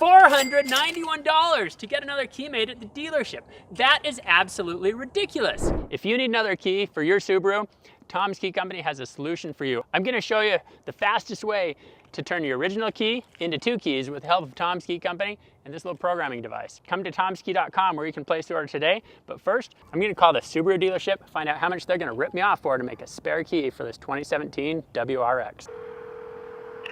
$491 to get another key made at the dealership. That is absolutely ridiculous. If you need another key for your Subaru, TomsKey Company has a solution for you. I'm gonna show you the fastest way to turn your original key into 2 keys with the help of TomsKey Company and this little programming device. Come to tomskey.com where you can place the order today. But first, I'm gonna call the Subaru dealership, find out how much they're gonna rip me off for to make a spare key for this 2017 WRX.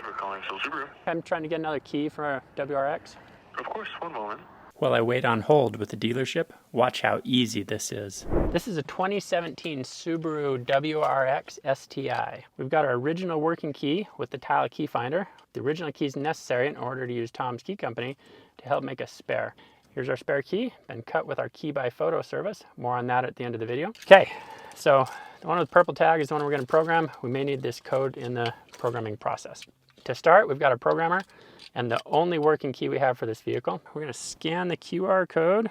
We're calling Subaru. I'm trying to get another key for a WRX. Of course, one moment. While I wait on hold with the dealership, watch how easy this is. This is a 2017 Subaru WRX STI. We've got our original working key with the tile key finder. The original key is necessary in order to use Tom's Key Company to help make a spare. Here's our spare key, been cut with our key by photo service. More on that at the end of the video. Okay, so the one with the purple tag is the one we're gonna program. We may need this code in the programming process. To start, we've got a programmer and the only working key we have for this vehicle. We're gonna scan the QR code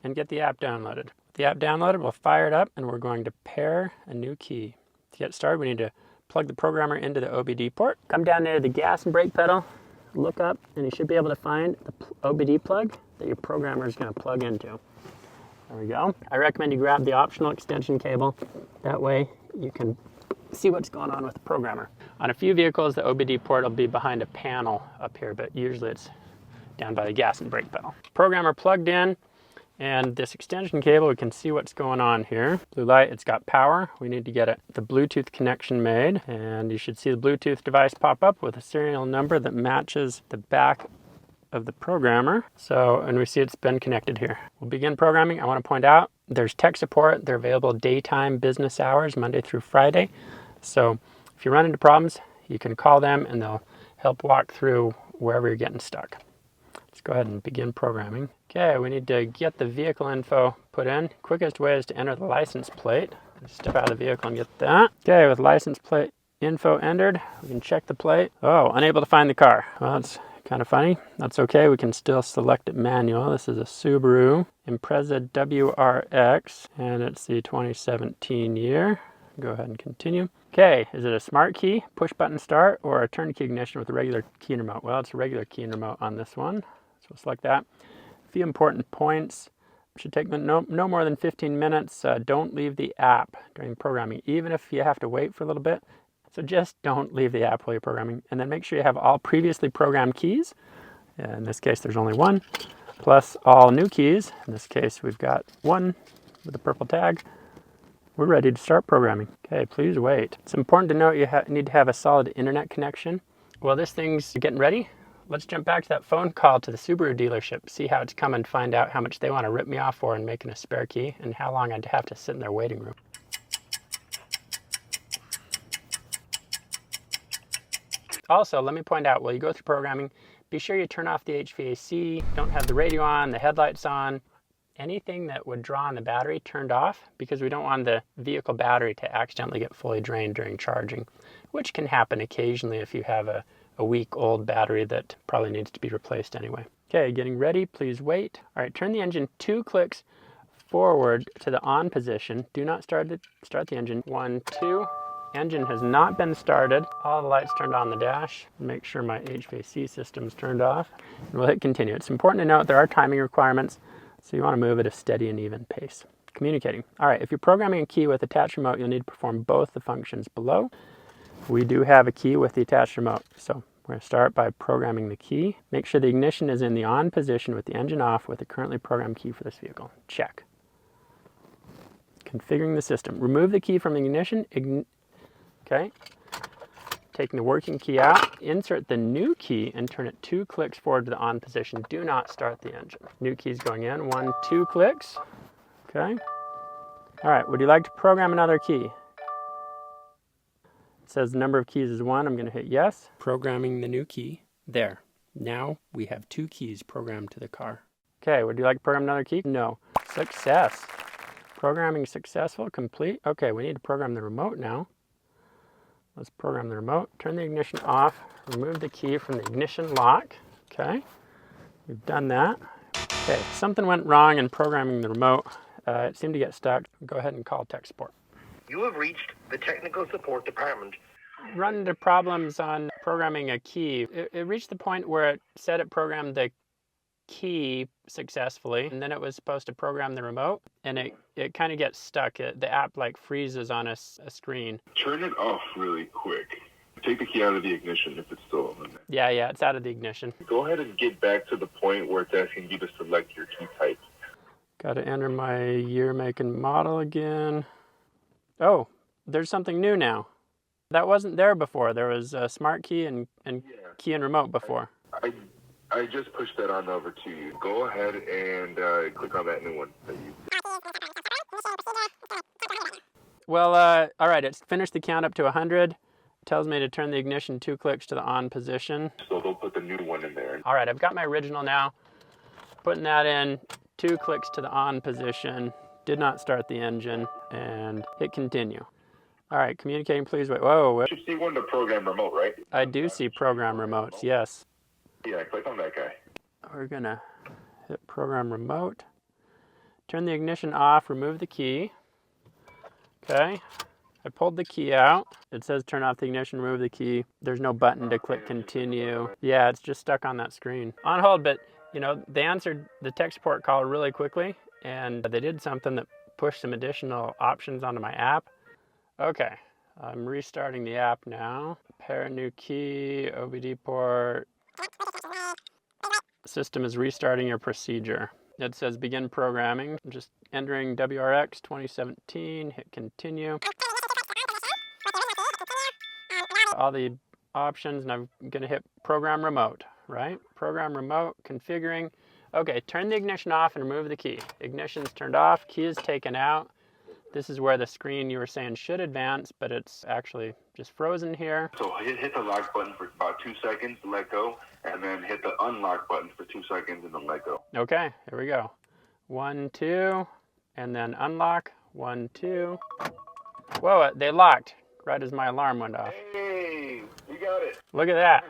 and get the app downloaded. With the app downloaded, we'll fire it up and we're going to pair a new key. To get started, we need to plug the programmer into the OBD port. Come down near the gas and brake pedal, look up, and you should be able to find the OBD plug that your programmer is gonna plug into. There we go. I recommend you grab the optional extension cable. That way you can see what's going on with the programmer. On a few vehicles, the OBD port will be behind a panel up here, but usually it's down by the gas and brake pedal. Programmer plugged in, and this extension cable, we can see what's going on here. Blue light, it's got power. We need to get the Bluetooth connection made, and you should see the Bluetooth device pop up with a serial number that matches the back of the programmer. And we see it's been connected here. We'll begin programming. I want to point out there's tech support. They're available daytime business hours, Monday through Friday. So if you run into problems, you can call them and they'll help walk through wherever you're getting stuck. Let's go ahead and begin programming. Okay, we need to get the vehicle info put in. Quickest way is to enter the license plate. Step out of the vehicle and get that. Okay, with license plate info entered, we can check the plate. Oh, unable to find the car. Well, that's kind of funny. That's okay, we can still select it manual. This is a Subaru Impreza WRX, and it's the 2017 year. Go ahead and continue. Okay, is it a smart key, push button start, or a turnkey ignition with a regular key and remote? Well, it's a regular key and remote on this one, so we'll select that. A few important points. Should take no more than 15 minutes. Don't leave the app during programming, even if you have to wait for a little bit. So just don't leave the app while you're programming, and then make sure you have all previously programmed keys. In this case, there's only one, plus all new keys. In this case, we've got one with a purple tag. We're ready to start programming. Okay, please wait. It's important to note you need to have a solid internet connection. While this thing's getting ready, let's jump back to that phone call to the Subaru dealership, see how it's coming, find out how much they want to rip me off for in making a spare key, and how long I'd have to sit in their waiting room. Also, let me point out, while you go through programming, be sure you turn off the HVAC, don't have the radio on, the headlights on. Anything that would draw on the battery turned off, because we don't want the vehicle battery to accidentally get fully drained during charging, which can happen occasionally if you have a weak old battery that probably needs to be replaced anyway. Okay, getting ready, please wait. All right, turn the engine 2 clicks forward to the on position. Do not start the engine. 1, 2. Engine has not been started. All the lights turned on the dash. Make sure my HVAC system's turned off. And we'll hit continue. It's important to note there are timing requirements, so you want to move at a steady and even pace. Communicating. All right, if you're programming a key with attached remote, you'll need to perform both the functions below. We do have a key with the attached remote, so we're going to start by programming the key. Make sure the ignition is in the on position with the engine off with the currently programmed key for this vehicle. Check. Configuring the system. Remove the key from the ignition. Okay. Taking the working key out, insert the new key and turn it 2 clicks forward to the on position. Do not start the engine. New key's going in, 1, 2 clicks. Okay. All right, would you like to program another key? It says the number of keys is 1. I'm going to hit yes. Programming the new key. There. Now we have 2 keys programmed to the car. Okay, would you like to program another key? No. Success. Programming successful, complete. Okay, we need to program the remote now. Let's program the remote. Turn the ignition off. Remove the key from the ignition lock. Okay, we've done that. Okay, something went wrong in programming the remote. It seemed to get stuck. Go ahead and call tech support. You have reached the technical support department run into problems on programming a key. It reached the point where it said it programmed the key successfully, and then it was supposed to program the remote, and it kind of gets stuck. The app like freezes on a screen. Turn it off really quick. Take the key out of the ignition if it's still on there. Yeah, it's out of the ignition. Go ahead and get back to the point where it's asking you to select your key type. Got to enter my year, make, and model again. Oh, there's something new now. That wasn't there before. There was a smart key and key and remote before. I just pushed that on over to you. Go ahead and click on that new one. Well, all right, it's finished the count up to 100. Tells me to turn the ignition 2 clicks to the on position. So they'll put the new one in there. All right, I've got my original now. Putting that in, 2 clicks to the on position. Did not start the engine, and hit continue. All right, communicating, please wait. Whoa. You should see one to program remote, right? I do see program remotes, yes. Yeah, click on that guy. We're gonna hit program remote. Turn the ignition off, remove the key. Okay, I pulled the key out. It says turn off the ignition, remove the key. There's no button to click continue. Yeah, it's just stuck on that screen. On hold, but you know, they answered the tech support call really quickly, and they did something that pushed some additional options onto my app. Okay, I'm restarting the app now. Pair a new key, OBD port. System is restarting your procedure. It says begin programming. I'm just entering WRX 2017, hit continue. All the options, and I'm gonna hit program remote, right? Program remote, configuring. Okay, turn the ignition off and remove the key. Ignition's turned off, key is taken out. This is where the screen you were saying should advance, but it's actually just frozen here. So hit the lock button for about 2 seconds to let go, and then hit the unlock button for 2 seconds and then let go. Okay, here we go. 1, 2, and then unlock. 1, 2. Whoa, they locked right as my alarm went off. Hey, you got it. Look at that.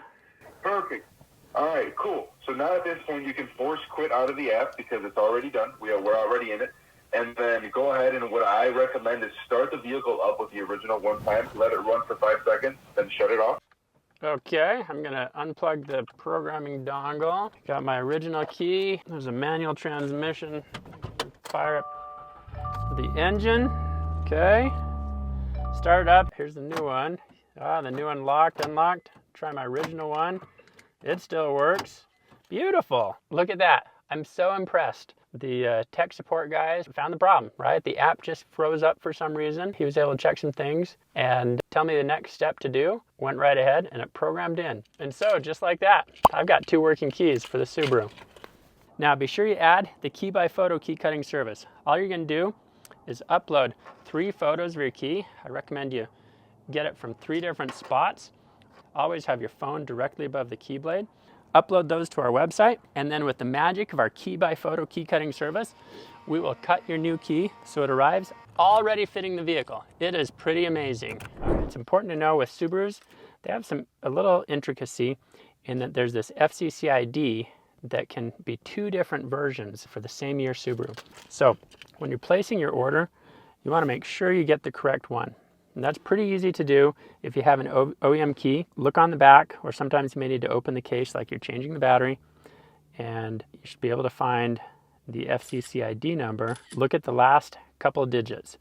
Perfect. All right, cool. So now at this point, you can force quit out of the app because it's already done. We're already in it. And then go ahead, and what I recommend is start the vehicle up with the original one time, let it run for 5 seconds, then shut it off. Okay, I'm gonna unplug the programming dongle. Got my original key. There's a manual transmission. Fire up the engine. Okay, start it up. Here's the new one. The new one locked, unlocked. Try my original one. It still works. Beautiful. Look at that. I'm so impressed. The tech support guys found the problem, right? The app just froze up for some reason. He was able to check some things and tell me the next step to do. Went right ahead and it programmed in. And so just like that, I've got 2 working keys for the Subaru. Now be sure you add the key by photo key cutting service. All you're gonna do is upload 3 photos of your key. I recommend you get it from 3 different spots. Always have your phone directly above the key blade. Upload those to our website, and then with the magic of our key by photo key cutting service, we will cut your new key so it arrives already fitting the vehicle. It is pretty amazing. It's important to know with Subarus, they have a little intricacy in that there's this FCC ID that can be 2 different versions for the same year Subaru. So when you're placing your order, you want to make sure you get the correct one. And that's pretty easy to do. If you have an OEM key, look on the back, or sometimes you may need to open the case like you're changing the battery, and you should be able to find the FCC ID number. Look at the last couple of digits.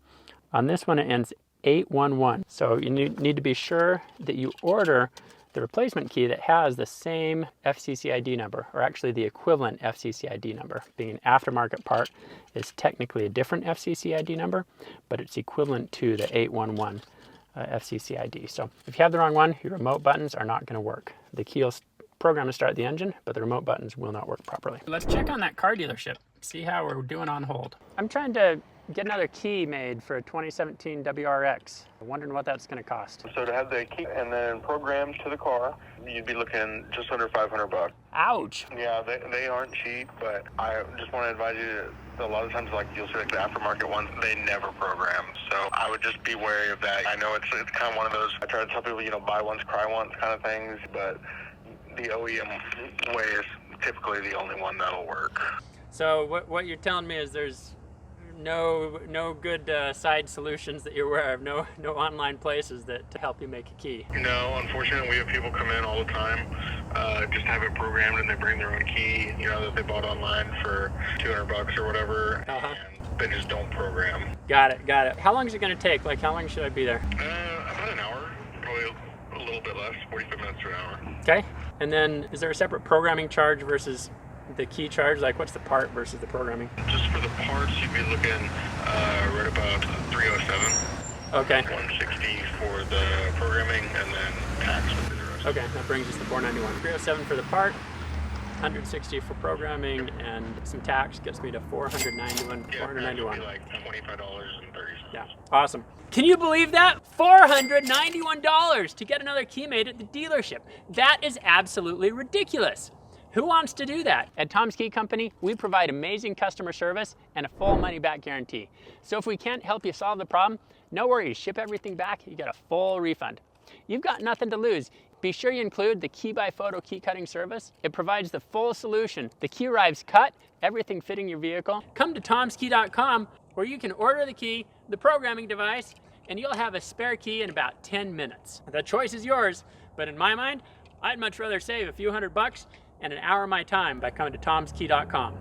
On this one, it ends 811. So you need to be sure that you order the replacement key that has the same FCC ID number, or actually the equivalent FCC ID number. Being an aftermarket part is technically a different FCC ID number, but it's equivalent to the 811 FCC ID. So if you have the wrong one, your remote buttons are not going to work. The key will program to start the engine, but the remote buttons will not work properly. Let's check on that car dealership, see how we're doing on hold. I'm trying to get another key made for a 2017 WRX. I'm wondering what that's going to cost. So to have the key and then programmed to the car, you'd be looking just under $500. Ouch. Yeah, they aren't cheap, but I just want to advise you that a lot of times, like you'll see like the aftermarket ones, they never program. So I would just be wary of that. I know it's kind of one of those, I try to tell people, buy once, cry once kind of things, but the OEM way is typically the only one that'll work. So what you're telling me is there's no good side solutions that you're aware of, no online places that help you make a key. No, unfortunately, we have people come in all the time, just have it programmed, and they bring their own key, you know, that they bought online for $200 or whatever, and they just don't program. Got it. How long is it going to take? Like, how long should I be there? About an hour, probably a little bit less, 45 minutes to an hour. Okay. And then, is there a separate programming charge versus the key charge? Like, what's the part versus the programming? Just for the parts, you'd be looking right about $307. Okay. $160 for the programming, and then tax would be the rest. Okay, that brings us to $491. $307 for the part, $160 for programming, and some tax gets me to $491. Yeah, $491. Would be like $25.30. Yeah, awesome. Can you believe that? $491 to get another key made at the dealership. That is absolutely ridiculous. Who wants to do that? At Tom's Key Company, we provide amazing customer service and a full money-back guarantee. So if we can't help you solve the problem, no worries. Ship everything back. You get a full refund. You've got nothing to lose. Be sure you include the Key by Photo key cutting service. It provides the full solution. The key arrives cut, everything fitting your vehicle. Come to TomsKey.com where you can order the key, the programming device, and you'll have a spare key in about 10 minutes. The choice is yours, but in my mind, I'd much rather save a few $100 and an hour of my time by coming to TomsKey.com.